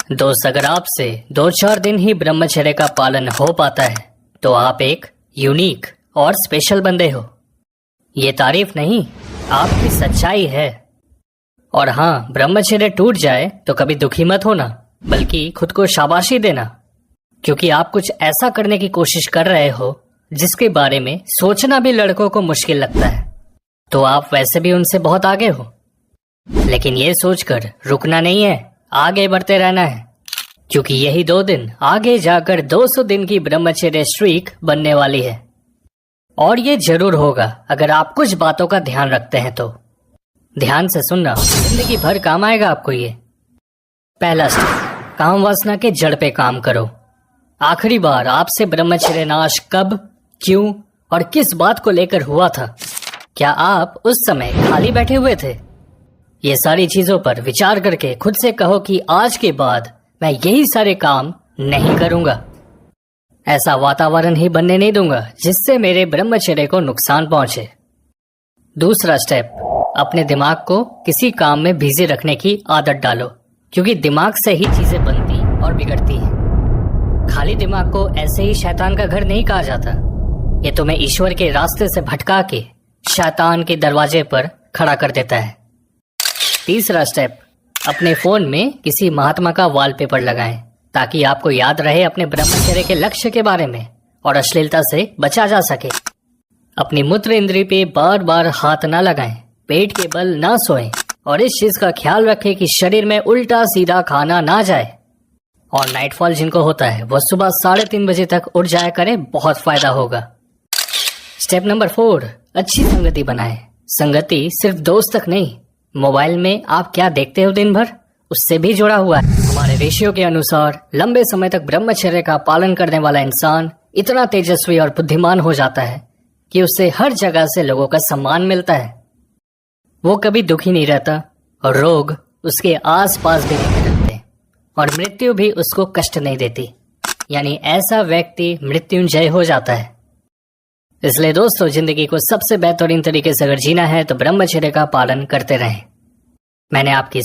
दोस्त, अगर आपसे 2-4 दिन ही ब्रह्मचर्य का पालन हो पाता है तो आप एक यूनिक और स्पेशल बंदे हो। ये तारीफ नहीं, आपकी सच्चाई है। और हाँ, ब्रह्मचर्य टूट जाए तो कभी दुखी मत होना, बल्कि खुद को शाबाशी देना, क्योंकि आप कुछ ऐसा करने की कोशिश कर रहे हो जिसके बारे में सोचना भी लड़कों को मुश्किल लगता है। तो आप वैसे भी उनसे बहुत आगे हो, लेकिन ये सोचकर रुकना नहीं है, आगे बढ़ते रहना है, क्योंकि यही 2 दिन आगे जाकर 200 दिन की ब्रह्मचर्य स्ट्रीक बनने वाली है। और ये जरूर होगा अगर आप कुछ बातों का ध्यान रखते हैं तो। ध्यान से सुनना, जिंदगी भर काम आएगा आपको ये। पहला स्टेप, काम वासना के जड़ पे काम करो। आखिरी बार आपसे ब्रह्मचर्य नाश कब, क्यों और किस बात को लेकर हुआ था? क्या आप उस समय खाली बैठे हुए थे? ये सारी चीजों पर विचार करके खुद से कहो कि आज के बाद मैं यही सारे काम नहीं करूंगा। ऐसा वातावरण ही बनने नहीं दूंगा जिससे मेरे ब्रह्मचर्य को नुकसान पहुंचे। दूसरा स्टेप, अपने दिमाग को किसी काम में बिजी रखने की आदत डालो, क्योंकि दिमाग से ही चीजें बनती और बिगड़ती हैं। खाली दिमाग को ऐसे ही शैतान का घर नहीं कहा जाता। ये तुम्हें ईश्वर के रास्ते से भटका के शैतान के दरवाजे पर खड़ा कर देता है। तीसरा स्टेप, अपने फोन में किसी महात्मा का वॉलपेपर लगाएं, ताकि आपको याद रहे अपने ब्रह्मचर्य के लक्ष्य के बारे में और अश्लीलता से बचा जा सके। अपनी मूत्र इंद्री पे बार बार हाथ ना लगाएं, पेट के बल ना सोएं, और इस चीज का ख्याल रखें कि शरीर में उल्टा सीधा खाना ना जाए। और नाइटफॉल जिनको होता है वो सुबह 3:30 बजे तक उठ जाया करें, बहुत फायदा होगा। स्टेप नंबर 4, अच्छी संगति बनाएं। संगति सिर्फ दोस्त तक नहीं, मोबाइल में आप क्या देखते हो दिन भर, उससे भी जुड़ा हुआ है। हमारे ऋषियों के अनुसार लंबे समय तक ब्रह्मचर्य का पालन करने वाला इंसान इतना तेजस्वी और बुद्धिमान हो जाता है कि उससे हर जगह से लोगों का सम्मान मिलता है। वो कभी दुखी नहीं रहता और रोग उसके आस पास भी नहीं रहते, और मृत्यु भी उसको कष्ट नहीं देती। यानी ऐसा व्यक्ति मृत्युंजय हो जाता है। इसलिए दोस्तों, जिंदगी को सबसे बेहतरीन तरीके से अगर जीना है तो ब्रह्मचर्य का पालन करते रहें। मैंने आपकी